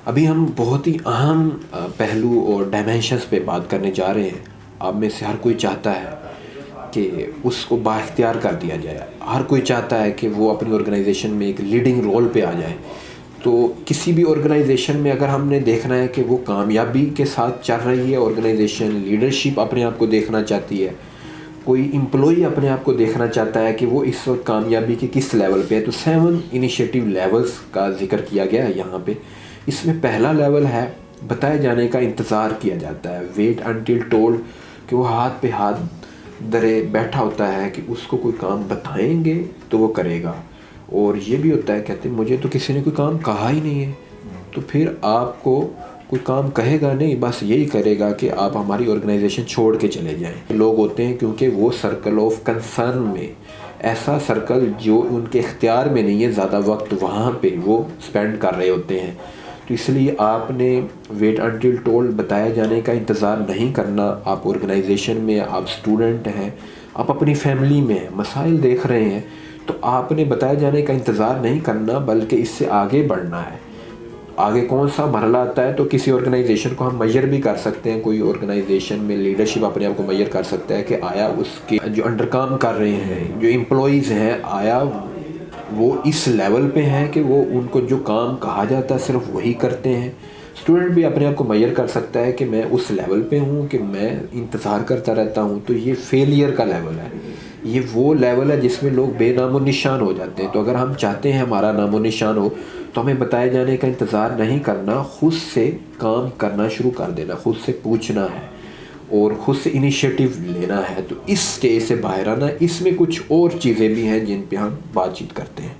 ابھی ہم بہت ہی اہم پہلو اور ڈائمینشنز پہ بات کرنے جا رہے ہیں. آپ میں سے ہر کوئی چاہتا ہے کہ اس کو بااختیار کر دیا جائے. ہر کوئی چاہتا ہے کہ وہ اپنی آرگنائزیشن میں ایک لیڈنگ رول پہ آ جائے. تو کسی بھی آرگنائزیشن میں اگر ہم نے دیکھنا ہے کہ وہ کامیابی کے ساتھ چل رہی ہے آرگنائزیشن، لیڈرشپ اپنے آپ کو دیکھنا چاہتی ہے، کوئی امپلائی اپنے آپ کو دیکھنا چاہتا ہے کہ وہ اس وقت کامیابی کے کس لیول پہ ہے، تو 7 انیشیٹو لیولز کا ذکر کیا گیا ہے یہاں پہ. اس میں پہلا لیول ہے بتائے جانے کا انتظار کیا جاتا ہے. ویٹ انٹل ٹولڈ، کہ وہ ہاتھ پہ ہاتھ درے بیٹھا ہوتا ہے کہ اس کو کوئی کام بتائیں گے تو وہ کرے گا. اور یہ بھی ہوتا ہے کہتے ہیں مجھے تو کسی نے کوئی کام کہا ہی نہیں ہے، تو پھر آپ کو کوئی کام کہے گا نہیں، بس یہی کرے گا کہ آپ ہماری آرگنائزیشن چھوڑ کے چلے جائیں. لوگ ہوتے ہیں کیونکہ وہ سرکل آف کنسرن میں، ایسا سرکل جو ان کے اختیار میں نہیں ہے، زیادہ وقت وہاں پہ وہ سپینڈ کر رہے ہوتے ہیں. تو اس لیے آپ نے ویٹ انٹل ٹولڈ بتائے جانے کا انتظار نہیں کرنا. آپ آرگنائزیشن میں، آپ اسٹوڈنٹ ہیں، آپ اپنی فیملی میں ہیں، مسائل دیکھ رہے ہیں، تو آپ نے بتائے جانے کا انتظار نہیں کرنا بلکہ اس سے آگے بڑھنا ہے. آگے کون سا مرحلہ آتا ہے تو کسی آرگنائزیشن کو ہم میئر بھی کر سکتے ہیں. کوئی آرگنائزیشن میں لیڈرشپ اپنے آپ کو میئر کر سکتا ہے کہ آیا اس کے جو انڈر کام کر رہے ہیں، جو امپلائیز ہیں، آیا وہ اس لیول پہ ہیں کہ وہ ان کو جو کام کہا جاتا ہے صرف وہی کرتے ہیں. اسٹوڈنٹ بھی اپنے آپ کو میئر کر سکتا ہے کہ میں اس لیول پہ ہوں کہ میں انتظار کرتا رہتا ہوں. تو یہ فیلئر کا لیول ہے. یہ وہ لیول ہے جس میں لوگ بے نام و نشان ہو جاتے ہیں. تو اگر ہم چاہتے ہیں ہمارا نام و نشان ہو تو ہمیں بتائے جانے کا انتظار نہیں کرنا، خود سے کام کرنا شروع کر دینا، خود سے پوچھنا ہے اور خود سے انیشیٹو لینا ہے. تو اس کیس سے باہر آنا. اس میں کچھ اور چیزیں بھی ہیں جن پہ ہم بات چیت کرتے ہیں.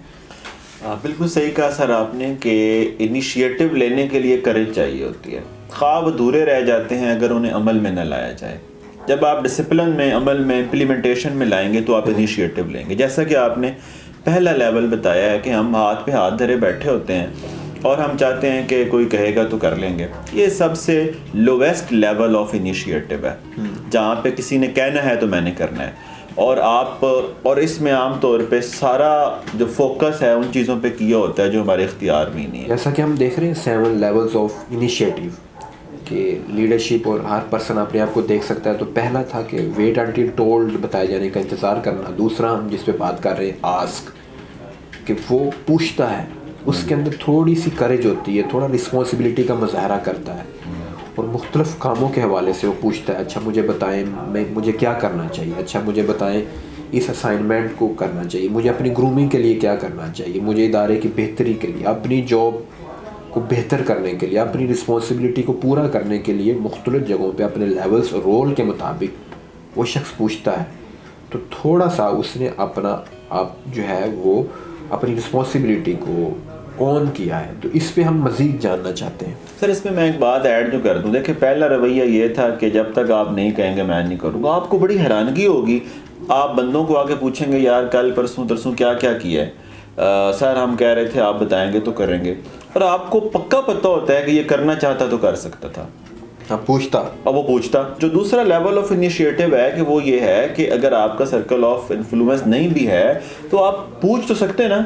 بالکل صحیح کہا سر آپ نے کہ انیشیٹو لینے کے لیے کریج چاہیے ہوتی ہے. خواب ادھورے رہ جاتے ہیں اگر انہیں عمل میں نہ لایا جائے. جب آپ ڈسپلن میں، عمل میں، امپلیمنٹیشن میں لائیں گے تو آپ انیشیٹو لیں گے. جیسا کہ آپ نے پہلا لیول بتایا ہے کہ ہم ہاتھ پہ ہاتھ دھرے بیٹھے ہوتے ہیں اور ہم چاہتے ہیں کہ کوئی کہے گا تو کر لیں گے. یہ سب سے لویسٹ لیول آف انیشیٹو ہے، جہاں پہ کسی نے کہنا ہے تو میں نے کرنا ہے. اور اس میں عام طور پہ سارا جو فوکس ہے ان چیزوں پہ کیا ہوتا ہے جو ہمارے اختیار میں نہیں ہے. جیسا کہ ہم دیکھ رہے ہیں 7 لیولز آف انیشیٹو کہ لیڈرشپ، اور ہر پرسن اپنے آپ کو دیکھ سکتا ہے. تو پہلا تھا کہ ویٹ انٹل ٹولڈ بتائے جانے کا انتظار کرنا. دوسرا ہم جس پہ بات کر رہے ہیں آسک، کہ وہ پوچھتا ہے، اس کے اندر تھوڑی سی کریج ہوتی ہے، تھوڑا رسپانسبلٹی کا مظاہرہ کرتا ہے اور مختلف کاموں کے حوالے سے وہ پوچھتا ہے. اچھا مجھے بتائیں مجھے کیا کرنا چاہیے، اچھا مجھے بتائیں اس اسائنمنٹ کو کرنا چاہیے، مجھے اپنی گرومنگ کے لیے کیا کرنا چاہیے، مجھے ادارے کی بہتری کے لیے، اپنی جاب کو بہتر کرنے کے لیے، اپنی رسپانسبلٹی کو پورا کرنے کے لیے مختلف جگہوں پہ اپنے لیولز اور رول کے مطابق وہ شخص پوچھتا ہے. تو تھوڑا سا اس نے اپنا آپ جو ہے وہ اپنی رسپانسبلٹی کو آن کیا ہے. تو اس پہ ہم مزید جاننا چاہتے ہیں. سر اس میں ایک بات ایڈ جو کر دوں، دیکھیں پہلا رویہ یہ تھا کہ جب تک آپ نہیں کہیں گے میں نہیں کروں گا. آپ کو بڑی حیرانگی ہوگی، آپ بندوں کو آ کے پوچھیں گے یار کل پرسوں ترسوں کیا کیا کیا ہے. سر ہم کہہ رہے تھے آپ بتائیں گے تو کریں گے. اور آپ کو پکا پتہ ہوتا ہے کہ یہ کرنا چاہتا تو کر سکتا تھا، وہ پوچھتا. جو دوسرا لیول آف انیشیٹو ہے کہ وہ یہ ہے کہ اگر آپ کا سرکل آف انفلوئنس نہیں بھی ہے تو آپ پوچھ تو سکتے نا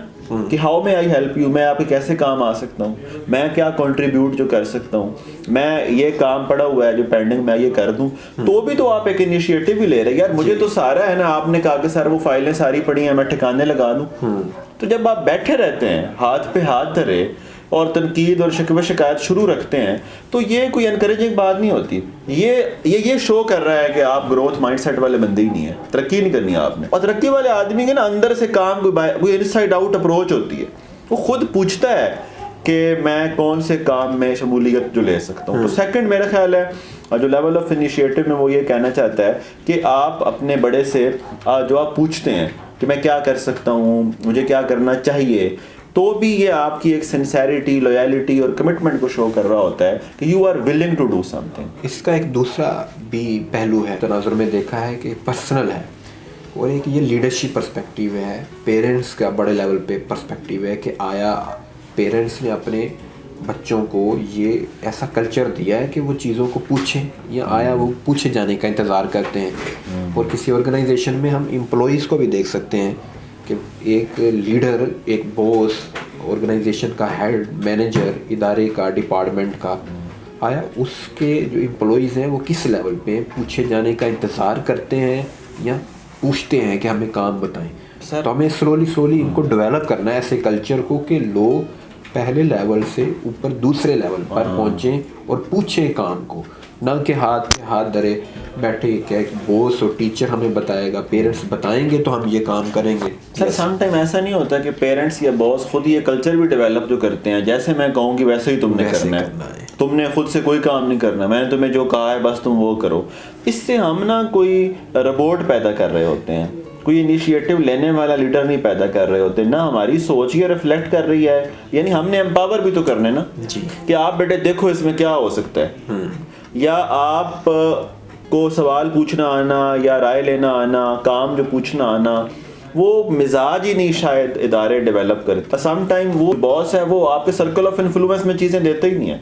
کہ ہاؤ میں آئی ہیلپ یو، میں آپ کے کیسے کام آ سکتا ہوں، میں کیا کنٹریبیوٹ جو کر سکتا ہوں، میں یہ کام پڑا ہوا ہے جو پینڈنگ میں یہ کر دوں. تو بھی تو آپ ایک انیشیٹو ہی لے رہے ہیں. یار مجھے تو سارا ہے نا، آپ نے کہا کہ سر وہ فائلیں ساری پڑی ہیں میں ٹھکانے لگا دوں. تو جب آپ بیٹھے رہتے ہیں ہاتھ پہ ہاتھ دھرے اور تنقید اور شکوہ شکایت شروع رکھتے ہیں تو یہ کوئی انکریجنگ بات نہیں ہوتی. یہ شو کر رہا ہے کہ آپ گروتھ مائنڈ سیٹ والے بندے ہی نہیں ہیں، ترقی نہیں کرنی آپ نے. اور ترقی والے آدمی کے نا اندر سے کام کوئی انسائڈ آؤٹ اپروچ ہوتی ہے. وہ خود پوچھتا ہے کہ میں کون سے کام میں شمولیت جو لے سکتا ہوں. تو سیکنڈ میرا خیال ہے جو لیول آف انیشیٹو میں وہ یہ کہنا چاہتا ہے کہ آپ اپنے بڑے سے جو آپ پوچھتے ہیں کہ میں کیا کر سکتا ہوں، مجھے کیا کرنا چاہیے، تو بھی یہ آپ کی ایک سنسیریٹی، لویلٹی اور کمٹمنٹ کو شو کر رہا ہوتا ہے کہ you are willing to do something. اس کا ایک دوسرا بھی پہلو ہے تناظر میں دیکھا ہے کہ پرسنل ہے، اور ایک یہ لیڈرشپ پرسپیکٹیو ہے. پیرنٹس کا بڑے لیول پہ پرسپیکٹیو ہے کہ آیا پیرنٹس نے اپنے بچوں کو یہ ایسا کلچر دیا ہے کہ وہ چیزوں کو پوچھیں، یا آیا وہ پوچھے جانے کا انتظار کرتے ہیں. اور کسی آرگنائزیشن میں ہم امپلائیز کو بھی دیکھ سکتے ہیں کہ ایک لیڈر، ایک باس آرگنائزیشن کا ہیڈ، مینیجر، ادارے کا، ڈپارٹمنٹ کا آیا اس کے جو امپلائیز ہیں وہ کس لیول پہ پوچھے جانے کا انتظار کرتے ہیں یا پوچھتے ہیں کہ ہمیں کام بتائیں. تو ہمیں سلولی ان کو ڈیولپ کرنا ہے ایسے کلچر کو کہ لوگ پہلے لیول سے اوپر دوسرے لیول پر پہنچیں اور پوچھیں کام کو، نہ کہ ہاتھ پہ ہاتھ دھرے بیٹھے کہ بوس اور ٹیچر ہمیں بتائے گا، پیرنٹس بتائیں گے تو ہم یہ کام کریں گے. سر سم ٹائم ایسا نہیں ہوتا کہ پیرنٹس یا باس خود یہ کلچر بھی ڈیولپ جو کرتے ہیں، جیسے میں کہوں گی ویسے ہی تم نے کرنا ہے، تم نے خود سے کوئی کام نہیں کرنا، میں نے تمہیں جو کہا ہے بس تم وہ کرو. اس سے ہم نا کوئی روبوٹ پیدا کر رہے ہوتے ہیں، کوئی انیشیٹو لینے والا لیڈر نہیں پیدا کر رہے ہوتے، نہ ہماری سوچ یہ ریفلیکٹ کر رہی ہے. یعنی ہم نے امپاور بھی تو کرنے نا کہ آپ بیٹے دیکھو اس میں کیا ہو سکتا ہے، یا آپ کو سوال پوچھنا آنا یا رائے لینا آنا، کام جو پوچھنا آنا، وہ مزاج ہی نہیں شاید ادارے ڈیولپ کرتے. سم ٹائم وہ باس ہے وہ آپ کے سرکل آف انفلوئنس میں چیزیں دیتا ہی نہیں ہے،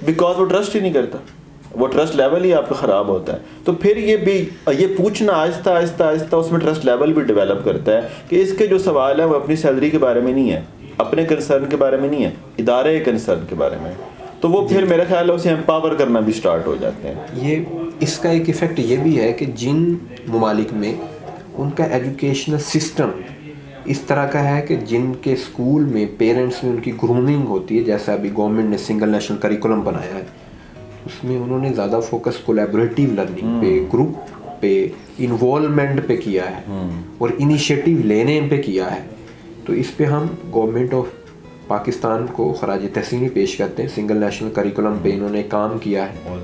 بیکاز وہ ٹرسٹ ہی نہیں کرتا، وہ ٹرسٹ لیول ہی آپ کا خراب ہوتا ہے. تو پھر یہ پوچھنا آہستہ آہستہ اس میں ٹرسٹ لیول بھی ڈیولپ کرتا ہے کہ اس کے جو سوال ہیں وہ اپنی سیلری کے بارے میں نہیں ہے، اپنے کنسرن کے بارے میں نہیں ہے، ادارے کے کنسرن کے بارے میں. تو وہ پھر میرا خیال ہے اسے امپاور کرنا بھی سٹارٹ ہو جاتے ہیں. یہ اس کا ایک ایفیکٹ یہ بھی ہے کہ جن ممالک میں ان کا ایجوکیشنل سسٹم اس طرح کا ہے کہ جن کے اسکول میں پیرنٹس میں ان کی گرومنگ ہوتی ہے، جیسا ابھی گورنمنٹ نے سنگل نیشنل کریکولم بنایا ہے، اس میں انہوں نے زیادہ فوکس کولیبریٹیو لرننگ پہ، گروپ پہ، انوالومنٹ پہ کیا ہے اور انیشیٹو لینے پہ کیا ہے. تو اس پہ ہم گورنمنٹ آف پاکستان کو خراج تحسینی پیش کرتے ہیں. سنگل نیشنل کریکولم پہ انہوں نے کام کیا ہے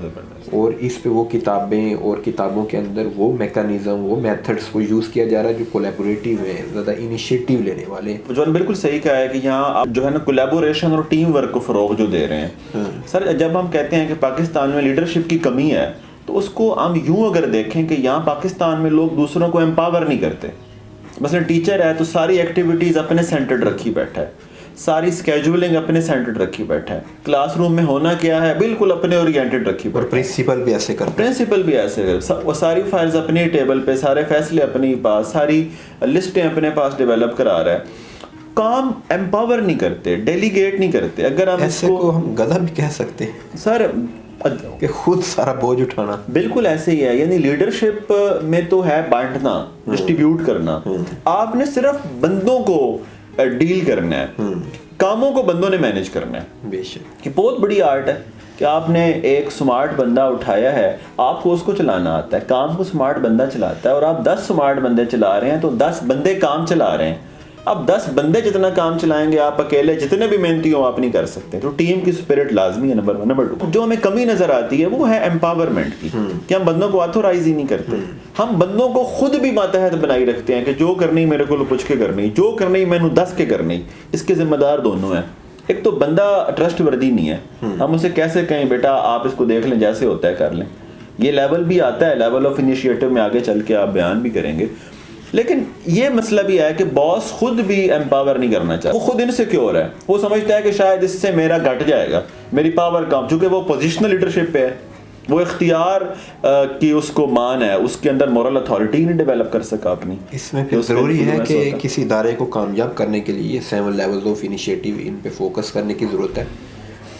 اور اس پہ وہ کتابیں اور کتابوں کے اندر وہ میکانزم، وہ میتھڈس کو یوز کیا جا رہا ہے جو کولیبریٹیو ہیں، زیادہ انیشیٹو لینے والے. جو بالکل صحیح کہا ہے کہ یہاں آپ جو ہے نا کولیبوریشن اور ٹیم ورک کو فروغ جو دے رہے ہیں. سر جب ہم کہتے ہیں کہ پاکستان میں لیڈرشپ کی کمی ہے تو اس کو ہم یوں اگر دیکھیں کہ یہاں پاکستان میں لوگ دوسروں کو امپاور نہیں کرتے. مثلا ٹیچر ہے تو ساری ایکٹیویٹیز اپنے سینٹرڈ رکھی بیٹھا ہے، ساری اسکیجولنگ اپنے سینٹرڈ رکھی بیٹھا ہے، کلاس روم میں ہونا کیا ہے بالکل اپنے اورینٹڈ رکھی بیٹھا ہے. پرنسپل بھی ایسے کرتا ہے، پرنسپل بھی ایسے وہ ساری فائلز اپنے ٹیبل پہ، سارے فیصلے اپنے پاس، ساری لسٹیں اپنے پاس ڈیولپ کرا رہا ہے. کام امپاور نہیں کرتے، ڈیلیگیٹ نہیں کرتے. اگر ہم ایسے کو ہم گدھا بھی کہہ سکتے ہیں سر کہ خود سارا بوجھ اٹھانا. بالکل ایسے ہی ہے. یعنی لیڈرشپ میں تو ہے بانٹنا، ڈسٹریبیوٹ کرنا. آپ نے صرف بندوں کو ڈیل کرنا ہے، کاموں کو بندوں نے مینیج کرنا ہے. بے شک یہ بہت بڑی آرٹ ہے کہ آپ نے ایک سمارٹ بندہ اٹھایا ہے، آپ کو اس کو چلانا آتا ہے. کام کو سمارٹ بندہ چلاتا ہے اور آپ 10 سمارٹ بندے چلا رہے ہیں تو 10 بندے کام چلا رہے ہیں. اب 10 بندے جتنا کام چلائیں گے آپ اکیلے جتنے بھی محنتی ہوں آپ نہیں کر سکتے. تو ٹیم کی اسپرٹ لازمی ہے. نمبر 1. نمبر 2 جو ہمیں کمی نظر آتی ہے وہ ہے امپاورمنٹ کی، کہ ہم بندوں کو آتھورائز ہی نہیں کرتے. ہم بندوں کو خود بھی ماتحت بنائی رکھتے ہیں کہ جو کرنی میرے کو پوچھ کے کرنی، جو کرنی میں نے 10 کے کرنی. اس کے ذمہ دار دونوں ہیں. ایک تو بندہ ٹرسٹ وردی نہیں ہے، ہم اسے کیسے کہیں بیٹا آپ اس کو دیکھ لیں جیسے ہوتا ہے کر لیں. یہ لیول بھی آتا ہے، لیول آف انیشیٹو میں آگے چل کے آپ بیان بھی کریں گے. لیکن یہ مسئلہ بھی ہے کہ باس خود بھی امپاور نہیں کرنا چاہتا. وہ خود انسیکیور ہے، وہ سمجھتا ہے کہ شاید اس سے میرا گھٹ جائے گا، میری پاور کم، چونکہ وہ پوزیشنل لیڈرشپ پہ ہے، وہ اختیار کی اس کو مان ہے، اس کے اندر مورل اتھارٹی نہیں ڈیولپ کر سکا اپنی. اس میں پھر ضروری ہے کہ کسی ادارے کو کامیاب کرنے کے لیے 7 لیولز آف انیشیٹو ان پہ فوکس کرنے کی ضرورت ہے،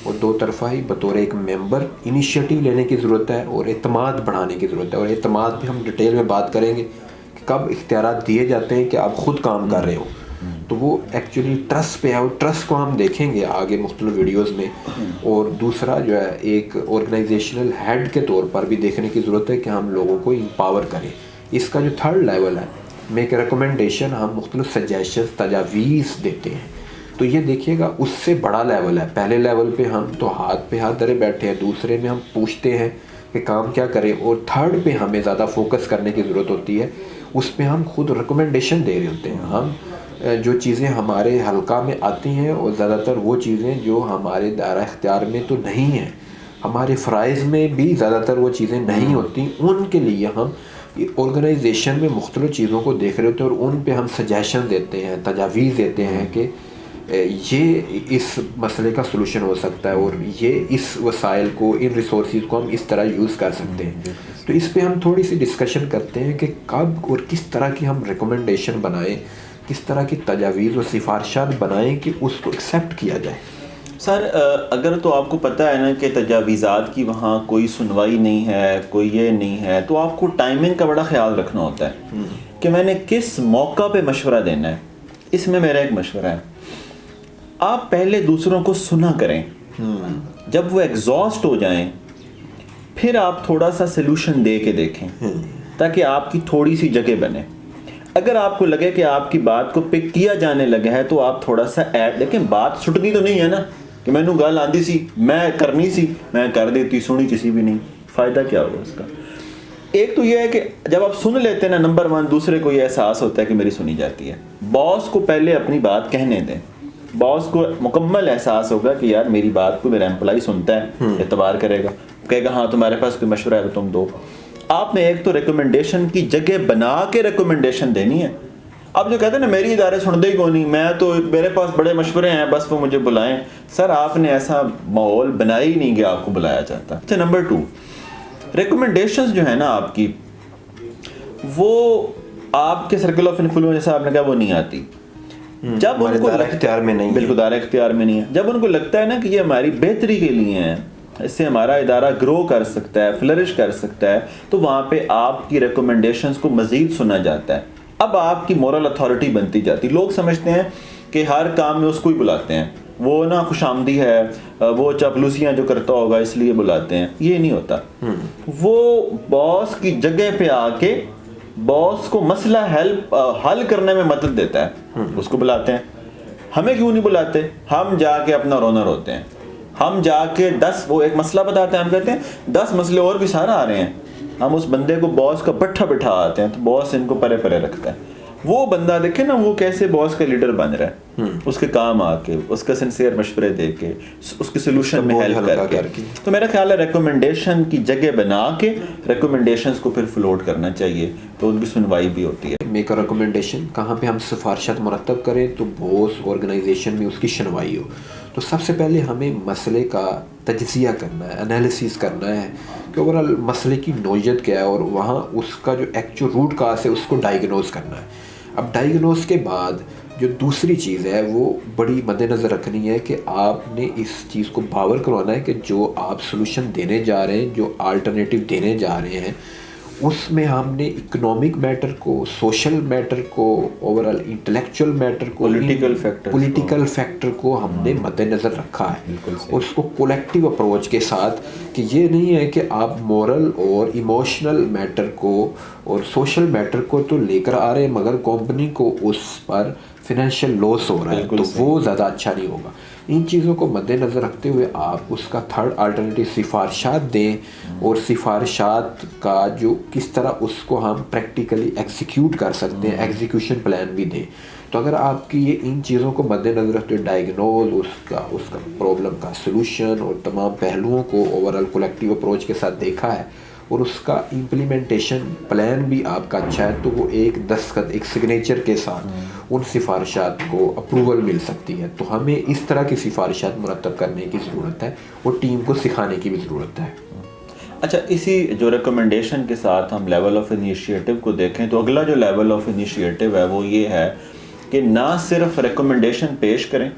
اور دو طرفہ ہی بطور ایک ممبر انیشیٹو لینے کی ضرورت ہے اور اعتماد بڑھانے کی ضرورت ہے. اور اعتماد بھی ہم ڈیٹیل میں بات کریں گے کہ کب اختیارات دیے جاتے ہیں کہ آپ خود کام کر رہے ہو. تو وہ ایکچولی ٹرسٹ پہ ہے، اور ٹرسٹ کو ہم دیکھیں گے آگے مختلف ویڈیوز میں. اور دوسرا جو ہے ایک آرگنائزیشنل ہیڈ کے طور پر بھی دیکھنے کی ضرورت ہے کہ ہم لوگوں کو امپاور کریں. اس کا جو 3rd لیول ہے میک ریکمنڈیشن، ہم مختلف سجیشنز، تجاویز دیتے ہیں. تو یہ دیکھیے گا اس سے بڑا لیول ہے. پہلے لیول پہ ہم تو ہاتھ پہ ہاتھ دھرے بیٹھے ہیں، دوسرے میں ہم پوچھتے ہیں کہ کام کیا کریں، اور 3rd پہ ہمیں زیادہ فوکس کرنے کی ضرورت ہوتی ہے. اس پہ ہم خود ریکمنڈیشن دے رہے ہوتے ہیں. ہم جو چیزیں ہمارے حلقہ میں آتی ہیں اور زیادہ تر وہ چیزیں جو ہمارے دائرہ اختیار میں تو نہیں ہیں، ہمارے فرائض میں بھی زیادہ تر وہ چیزیں نہیں ہوتی، ان کے لیے ہم آرگنائزیشن میں مختلف چیزوں کو دیکھ رہے ہوتے ہیں اور ان پہ ہم سجیشن دیتے ہیں، تجاویز دیتے ہیں کہ یہ اس مسئلے کا سلوشن ہو سکتا ہے اور یہ اس وسائل کو، ان ریسورسز کو ہم اس طرح یوز کر سکتے ہیں. تو اس پہ ہم تھوڑی سی ڈسکشن کرتے ہیں کہ کب اور کس طرح کی ہم ریکمنڈیشن بنائیں کس طرح کی تجاویز اور سفارشات بنائیں کہ اس کو ایکسیپٹ کیا جائے؟ سر اگر تو آپ کو پتہ ہے نا کہ تجاویزات کی وہاں کوئی سنوائی نہیں ہے، کوئی یہ نہیں ہے، تو آپ کو ٹائمنگ کا بڑا خیال رکھنا ہوتا ہے کہ میں نے کس موقع پہ مشورہ دینا ہے. اس میں میرا ایک مشورہ ہے، آپ پہلے دوسروں کو سنا کریں، جب وہ ایگزاسٹ ہو جائیں پھر آپ تھوڑا سا سلوشن دے کے دیکھیں تاکہ آپ کی تھوڑی سی جگہ بنے. اگر آپ کو لگے کہ آپ کی بات کو پک کیا جانے لگا ہے تو آپ تھوڑا سا ایڈ، لیکن بات چھٹنی تو نہیں ہے نا کہ میں نے گل آندی سی میں کرنی سی میں کر دیتی، سنی کسی بھی نہیں، فائدہ کیا ہوگا اس کا. ایک تو یہ ہے کہ جب آپ سن لیتے ہیں نا، نمبر 1 دوسرے کو یہ احساس ہوتا ہے کہ میری سنی جاتی ہے. باس کو پہلے اپنی بات کہنے دیں، باس کو مکمل احساس ہوگا کہ یار میری بات کو میرا امپلائی سنتا ہے، اعتبار کرے گا، کہے گا ہاں تمہارے پاس کوئی مشورہ ہے تو تم دو. آپ نے ایک تو ریکمنڈیشن کی جگہ بنا کے ریکمنڈیشن دینی ہے. آپ جو کہتے ہیں نا میری ادارے سنتے ہی کو نہیں، میں تو میرے پاس بڑے مشورے ہیں بس وہ مجھے بلائیں، سر آپ نے ایسا ماحول بنایا ہی نہیں کہ آپ کو بلایا جاتا. اچھا نمبر 2، ریکمنڈیشنز جو ہیں نا آپ کی، وہ آپ کے سرکل آف انفلوئنس جیسا آپ نے کہا وہ نہیں آتی. جب ان کو اختیار میں نہیں، بالکل دائرہ اختیار میں نہیں ہے. جب ان کو لگتا ہے نا کہ یہ ہماری بہتری کے لیے ہیں، اس سے ہمارا ادارہ گرو کر سکتا ہے، فلرش کر سکتا ہے، تو وہاں پہ آپ کی ریکمنڈیشنز کو مزید سنا جاتا ہے. اب آپ کی مورل اتھارٹی بنتی جاتی. لوگ سمجھتے ہیں کہ ہر کام میں اس کو ہی بلاتے ہیں، وہ نا خوش آمدی ہے، وہ چاپلوسیاں جو کرتا ہوگا اس لیے بلاتے ہیں. یہ نہیں ہوتا. وہ باس کی جگہ پہ آ کے باس کو مسئلہ حل کرنے میں مدد دیتا ہے، اس کو بلاتے ہیں. ہمیں کیوں نہیں بلاتے؟ ہم جا کے اپنا رونر ہوتے ہیں، ہم جا کے 10 وہ ایک مسئلہ بتاتے ہیں، ہم کہتے ہیں 10 مسئلے اور بھی سارا آ رہے ہیں، ہم اس بندے کو باس کا بٹھا بٹھا آتے ہیں تو باس ان کو پرے پرے رکھتا ہے. وہ بندہ دیکھے نا وہ کیسے باس کا لیڈر بن رہا ہے، اس کے کام آ کے، اس کا سنسیئر مشورے دے کے، اس کے سلوشن میں ہیلپ کر کے. تو میرا خیال ہے ریکمنڈیشن کی جگہ بنا کے ریکمنڈیشنز کو پھر فلوٹ کرنا چاہیے تو ان کی سنوائی بھی ہوتی ہے. میک اے ریکمنڈیشن کہاں پہ ہم سفارشات مرتب کریں تو باس آرگنائزیشن میں اس کی شنوائی ہو. تو سب سے پہلے ہمیں مسئلے کا تجزیہ کرنا ہے، انالیسس کرنا ہے کہ اوورآل مسئلے کی نوعیت کیا ہے اور وہاں اس کا جو ایکچوئل روٹ کاز ہے اس کو ڈائیگنوز کرنا ہے. اب ڈائیگنوز کے بعد جو دوسری چیز ہے وہ بڑی مد نظر رکھنی ہے کہ آپ نے اس چیز کو باور کروانا ہے کہ جو آپ سلوشن دینے جا رہے ہیں، جو آلٹرنیٹیو دینے جا رہے ہیں، اس میں ہم نے اکنامک میٹر کو، سوشل میٹر کو، اوورآل انٹلیکچوئل میٹر کو، پولیٹیکل فیکٹر کو ہم نے مد نظر رکھا ہے. اور اس کو کولیکٹیو اپروچ کے ساتھ کہ یہ نہیں ہے کہ آپ مورل اور ایموشنل میٹر کو اور سوشل میٹر کو تو لے کر آ رہے ہیں مگر کمپنی کو اس پر فائنینشیل لاس ہو رہا ہے، تو وہ زیادہ اچھا نہیں ہوگا. ان چیزوں کو مد نظر رکھتے ہوئے آپ اس کا تھرڈ آلٹرنیٹیو سفارشات دیں، اور سفارشات کا جو کس طرح اس کو ہم پریکٹیکلی ایگزیکیوٹ کر سکتے ہیں، ایگزیکیوشن پلان بھی دیں. تو اگر آپ کی یہ ان چیزوں کو مد نظر رکھتے ہوئے ڈائیگنوز، اس کا پرابلم کا سلوشن اور تمام پہلوؤں کو اوورآل کولیکٹیو اپروچ کے ساتھ دیکھا ہے اور اس کا امپلیمنٹیشن پلان بھی آپ کا اچھا ہے، تو وہ ایک دستخط، ایک سگنیچر کے ساتھ ان سفارشات کو اپروول مل سکتی ہے. تو ہمیں اس طرح کی سفارشات مرتب کرنے کی ضرورت ہے اور ٹیم کو سکھانے کی بھی ضرورت ہے. اچھا، اسی جو ریکمنڈیشن کے ساتھ ہم لیول آف انیشیٹو کو دیکھیں تو اگلا جو لیول آف انیشیٹو ہے وہ یہ ہے کہ نہ صرف ریکمنڈیشن پیش کریں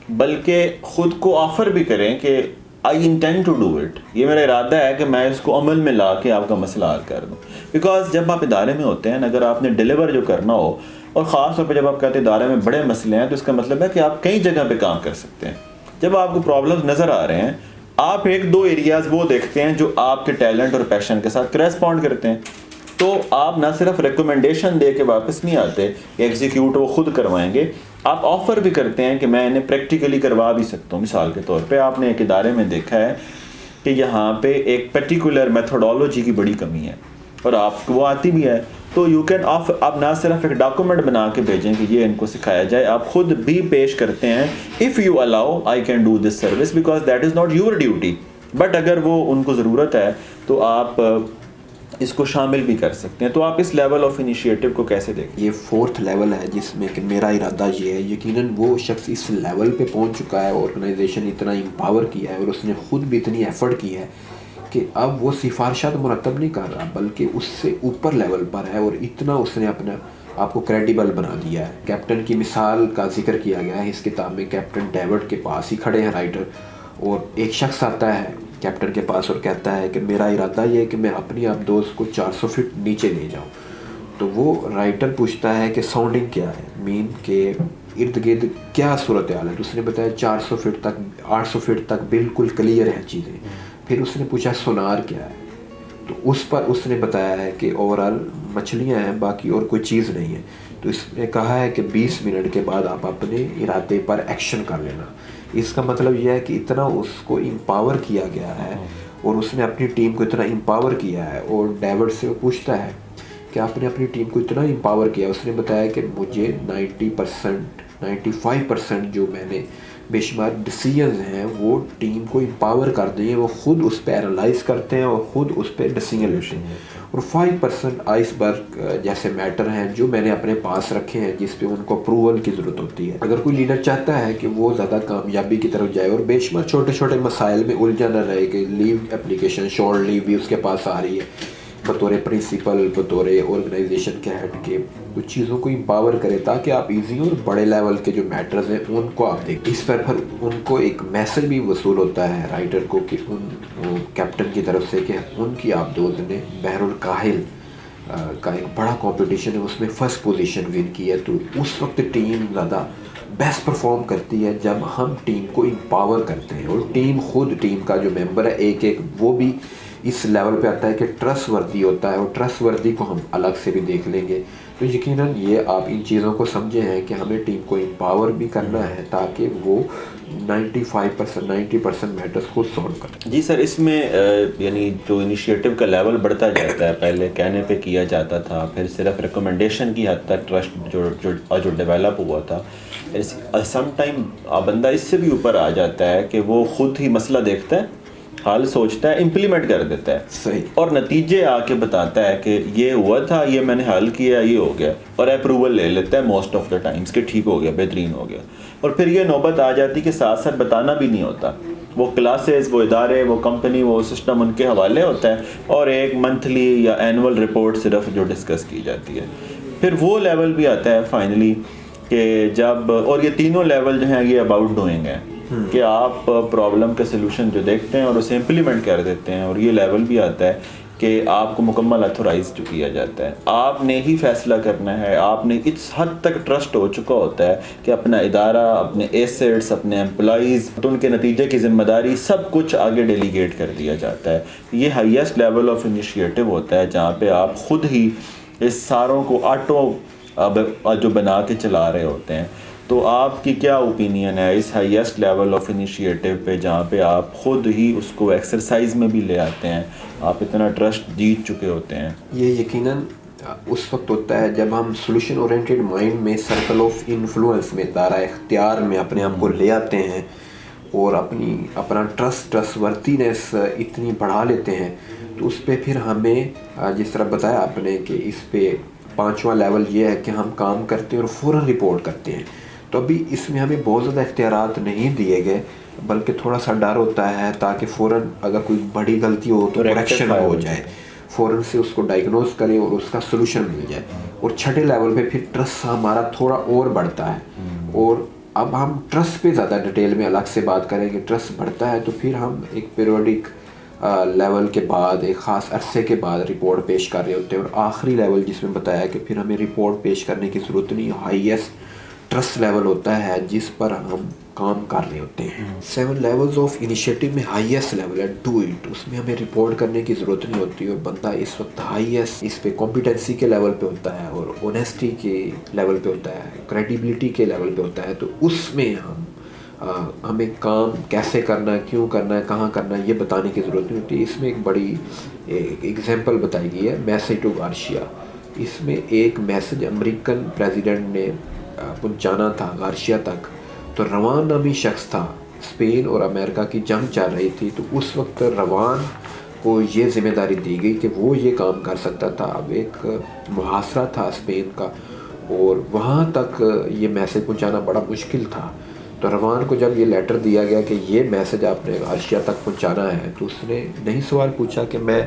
بلکہ خود کو آفر بھی کریں کہ آئی انٹینڈ ٹو ڈو اٹ، یہ میرا ارادہ ہے کہ میں اس کو عمل میں لا کے آپ کا مسئلہ حل کر دوں. بیکاز جب آپ ادارے میں ہوتے ہیں اگر آپ نے ڈیلیور جو کرنا ہو، اور خاص طور پہ جب آپ کہتے ہیں ادارے میں بڑے مسئلے ہیں، تو اس کا مطلب ہے کہ آپ کئی جگہ پہ کام کر سکتے ہیں. جب آپ کو پرابلمز نظر آ رہے ہیں، آپ 1-2 ایریاز وہ دیکھتے ہیں جو آپ کے ٹیلنٹ اور پیشن کے ساتھ کریسپونڈ کرتے ہیں. تو آپ نہ صرف ریکمنڈیشن دے کے واپس نہیں آتے، ایگزیکیوٹ وہ خود کروائیں گے، آپ آفر بھی کرتے ہیں کہ میں انہیں پریکٹیکلی کروا بھی سکتا ہوں. مثال کے طور پہ آپ نے ایک ادارے میں دیکھا ہے کہ یہاں پہ ایک پرٹیکولر میتھڈالوجی کی بڑی کمی ہے اور آپ کو وہ آتی بھی ہے، تو یو کین آف، آپ نہ صرف ایک ڈاکومنٹ بنا کے بھیجیں کہ یہ ان کو سکھایا جائے، آپ خود بھی پیش کرتے ہیں if you allow I can do this service because that is not your duty, but اگر وہ ان کو ضرورت ہے تو آپ اس کو شامل بھی کر سکتے ہیں. تو آپ اس لیول آف انیشیٹو کو کیسے دیکھیں؟ یہ 4تھ لیول ہے جس میں کہ میرا ارادہ یہ ہے، یقیناً وہ شخص اس لیول پہ پہنچ چکا ہے، آرگنائزیشن اتنا امپاور کیا ہے اور اس نے خود بھی اتنی ایفرٹ کی ہے کہ اب وہ سفارشات مرتب نہیں کر رہا بلکہ اس سے اوپر لیول پر ہے، اور اتنا اس نے آپ کو کریڈیبل بنا دیا ہے. کیپٹن کی مثال کا ذکر کیا گیا ہے اس کتاب میں. کیپٹن ڈیوڈ کے پاس ہی کھڑے ہیں رائٹر, اور ایک شخص آتا ہے کیپٹن کے پاس اور کہتا ہے کہ میرا ارادہ یہ ہے کہ میں اپنی آپ دوست کو 400 فٹ نیچے لے جاؤں. تو وہ رائٹر پوچھتا ہے کہ ساؤنڈنگ کیا ہے, مین کے ارد گرد کیا صورتحال ہے. تو اس نے بتایا 400 فٹ تک 800 فٹ تک بالکل کلیئر ہیں چیزیں. پھر اس نے پوچھا سونار کیا ہے, تو اس پر اس نے بتایا ہے کہ اوورال مچھلیاں ہیں, باقی اور کوئی چیز نہیں ہے. تو اس نے کہا ہے کہ 20 منٹ کے بعد آپ اپنے ارادے پر ایکشن کر لینا. اس کا مطلب یہ ہے کہ اتنا اس کو امپاور کیا گیا ہے, اور اس نے اپنی ٹیم کو اتنا امپاور کیا ہے. اور ڈیوڈ سے وہ پوچھتا ہے کہ آپ نے اپنی ٹیم کو اتنا امپاور کیا. اس نے بتایا کہ مجھے 95% جو میں نے بے شمار ڈیسیژنز ہیں وہ ٹیم کو امپاور کر دیں, وہ خود اس پہ اینالائز کرتے ہیں اور خود اس پہ ڈیسیژن لیتے ہیں. اور 5% آئس برگ جیسے میٹر ہیں جو میں نے اپنے پاس رکھے ہیں جس پہ ان کو اپروول کی ضرورت ہوتی ہے. اگر کوئی لیڈر چاہتا ہے کہ وہ زیادہ کامیابی کی طرف جائے اور بے شمار چھوٹے چھوٹے مسائل میں الجھا نہ رہے, کہ لیو اپلیکیشن شارٹ لیو بھی اس کے پاس آ رہی ہے, بطور پرنسپل بطور آرگنائزیشن کے ہیڈ کے, کچھ چیزوں کو امپاور کرے تاکہ آپ ایزی اور بڑے لیول کے جو میٹرز ہیں ان کو آپ دیکھیں. اس پر پھر ان کو ایک میسج بھی وصول ہوتا ہے رائٹر کو کہ ان کیپٹن کی طرف سے کہ ان کی آپ دوست نے بحر الکاہل کا ایک بڑا کمپٹیشن ہے, اس میں فرسٹ پوزیشن ون کی ہے. تو اس وقت ٹیم زیادہ بیسٹ پرفارم کرتی ہے جب ہم ٹیم کو امپاور کرتے ہیں, اور ٹیم خود ٹیم کا جو ممبر ہے ایک ایک وہ بھی اس لیول پہ آتا ہے کہ ٹرسٹ وردی ہوتا ہے, اور ٹرسٹ وردی کو ہم الگ سے بھی دیکھ لیں گے. تو یقیناً یہ آپ ان چیزوں کو سمجھے ہیں کہ ہمیں ٹیم کو امپاور بھی کرنا ہے تاکہ وہ 90% میٹرز کو سالو کریں. جی سر, اس میں یعنی جو انیشیٹو کا لیول بڑھتا جاتا ہے, پہلے کہنے پہ کیا جاتا تھا, پھر صرف ریکمنڈیشن کی حد تک ٹرسٹ جو ڈیولپ ہوا تھا, سم ٹائم بندہ اس سے بھی اوپر آ جاتا ہے کہ وہ خود ہی مسئلہ دیکھتا ہے, حل سوچتا ہے, امپلیمنٹ کر دیتا ہے, صحیح, اور نتیجے آ کے بتاتا ہے کہ یہ ہوا تھا, یہ میں نے حل کیا, یہ ہو گیا, اور اپروول لے لیتا ہے موسٹ آف دا ٹائمز کہ ٹھیک ہو گیا, بہترین ہو گیا. اور پھر یہ نوبت آ جاتی کہ ساتھ ساتھ بتانا بھی نہیں ہوتا, وہ کلاسز, وہ ادارے, وہ کمپنی, وہ سسٹم ان کے حوالے ہوتا ہے, اور ایک منتھلی یا اینول رپورٹ صرف جو ڈسکس کی جاتی ہے. پھر وہ لیول بھی آتا ہے فائنلی کہ جب, اور یہ تینوں لیول جو ہیں یہ اباؤٹ ڈوئنگ ہے کہ آپ پرابلم کا سلوشن جو دیکھتے ہیں اور اسے امپلیمنٹ کر دیتے ہیں. اور یہ لیول بھی آتا ہے کہ آپ کو مکمل اتھورائز جو کیا جاتا ہے, آپ نے ہی فیصلہ کرنا ہے, آپ نے اس حد تک ٹرسٹ ہو چکا ہوتا ہے کہ اپنا ادارہ, اپنے ایسیٹس, اپنے امپلائیز, ان کے نتیجے کی ذمہ داری سب کچھ آگے ڈیلیگیٹ کر دیا جاتا ہے. یہ ہائیسٹ لیول آف انیشیٹو ہوتا ہے جہاں پہ آپ خود ہی اس ساروں کو آٹو جو بنا کے چلا رہے ہوتے ہیں. تو آپ کی کیا اوپینین ہے اس ہائیسٹ لیول آف انیشیٹو پہ جہاں پہ آپ خود ہی اس کو ایکسرسائز میں بھی لے آتے ہیں, آپ اتنا ٹرسٹ جیت چکے ہوتے ہیں؟ یہ یقیناً اس وقت ہوتا ہے جب ہم سولوشن اورینٹیڈ مائنڈ میں سرکل آف انفلوئنس میں, دائرہ اختیار میں اپنے آپ کو لے آتے ہیں, اور اپنا ٹرسٹ وردینس اتنی بڑھا لیتے ہیں. تو اس پہ پھر ہمیں جس طرح بتایا آپ نے کہ اس پہ 5واں لیول یہ ہے کہ ہم کام کرتے ہیں اور فوراً رپورٹ کرتے ہیں. تو ابھی اس میں ہمیں بہت زیادہ اختیارات نہیں دیے گئے, بلکہ تھوڑا سا ڈر ہوتا ہے تاکہ فوراً اگر کوئی بڑی غلطی ہو تو کریکشن ہو جائے, فوراً سے اس کو ڈائگنوز کریں اور اس کا سلوشن مل جائے. اور 6 لیول پہ پھر ٹرسٹ ہمارا تھوڑا اور بڑھتا ہے, اور اب ہم ٹرسٹ پہ زیادہ ڈیٹیل میں الگ سے بات کریں کہ ٹرسٹ بڑھتا ہے تو پھر ہم ایک پیریوڈک لیول کے بعد ایک خاص عرصے کے بعد رپورٹ پیش کر رہے ہوتے ہیں. اور آخری لیول جس میں بتایا کہ پھر ہمیں رپورٹ پیش کرنے کی ضرورت نہیں, ہائیسٹ ٹرسٹ لیول ہوتا ہے جس پر ہم کام کر رہے ہوتے ہیں. 7 لیولز آف انیشیٹو میں ہائیسٹ لیول ہے ڈو اٹ, اس میں ہمیں رپورٹ کرنے کی ضرورت نہیں ہوتی, اور بندہ اس وقت ہائیسٹ اس پہ کمپیٹنسی کے لیول پہ ہوتا ہے, اور اونیسٹی کے لیول پہ ہوتا ہے, کریڈیبلٹی کے لیول پہ ہوتا ہے. تو اس میں ہمیں کام کیسے کرنا ہے, کیوں کرنا ہے, کہاں کرنا ہے, یہ بتانے کی ضرورت نہیں ہوتی. اس میں ایک بڑی ایگزامپل بتائی گئی ہے میسیج ٹو گارشیا. اس میں ایک میسج امریکن پریزیڈنٹ نے پہنچانا تھا گارشیا تک. تو روان نامی شخص تھا, اسپین اور امریکہ کی جنگ چل رہی تھی, تو اس وقت روان کو یہ ذمہ داری دی گئی کہ وہ یہ کام کر سکتا تھا. اب ایک محاصرہ تھا اسپین کا, اور وہاں تک یہ میسج پہنچانا بڑا مشکل تھا. تو روان کو جب یہ لیٹر دیا گیا کہ یہ میسج آپ نے عرشیہ تک پہنچانا ہے تو اس نے نہیں سوال پوچھا کہ میں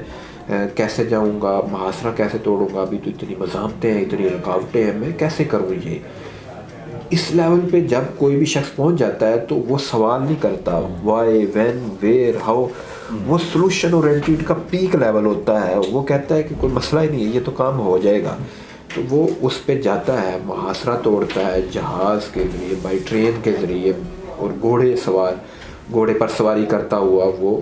کیسے جاؤں گا, محاصرہ کیسے توڑوں گا, ابھی تو اتنی مزاحمتیں ہیں, اتنی رکاوٹیں ہیں, میں کیسے کروں یہ. اس لیول پہ جب کوئی بھی شخص پہنچ جاتا ہے تو وہ سوال نہیں کرتا وائی, وین, ویئر, ہاؤ. وہ سلوشن اورینٹیڈ کا پیک لیول ہوتا ہے. وہ کہتا ہے کہ کوئی مسئلہ ہی نہیں ہے, یہ تو کام ہو جائے گا. تو وہ اس پہ جاتا ہے, محاصرہ توڑتا ہے جہاز کے ذریعے, بائی ٹرین کے ذریعے, اور گھوڑے پر سواری کرتا ہوا وہ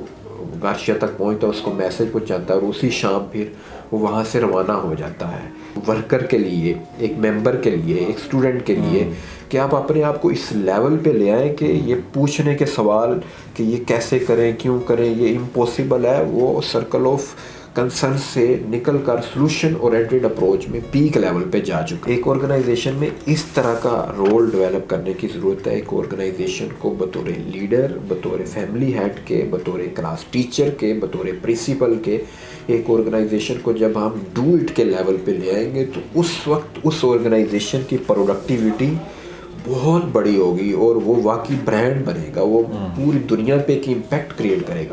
عرشیہ تک پہنچتا ہے, اس کو میسج پہنچاتا ہے, اور اسی شام پھر وہ وہاں سے روانہ ہو جاتا ہے. ورکر کے لیے, ایک ممبر کے لیے, ایک اسٹوڈنٹ کے لیے, کہ آپ اپنے آپ کو اس لیول پہ لے آئیں کہ یہ پوچھنے کے سوال کہ یہ کیسے کریں, کیوں کریں, یہ امپاسبل ہے, وہ سرکل آف کنسرن سے نکل کر سلوشن اورینٹیڈ اپروچ میں پیک لیول پہ جا چکا. ایک آرگنائزیشن میں اس طرح کا رول ڈیولپ کرنے کی ضرورت ہے. ایک آرگنائزیشن کو بطور لیڈر, بطور فیملی ہیڈ کے, بطور کلاس ٹیچر کے, بطور پرنسپل کے, ایک آرگنائزیشن کو جب ہم ڈو اٹ کے لیول پہ لے آئیں گے تو اس وقت اس آرگنائزیشن کی پروڈکٹیوٹی بہت بڑی ہوگی, اور وہ واقعی برانڈ بنے گا, وہ پوری دنیا پہ ایک امپیکٹ کریٹ کرے گا.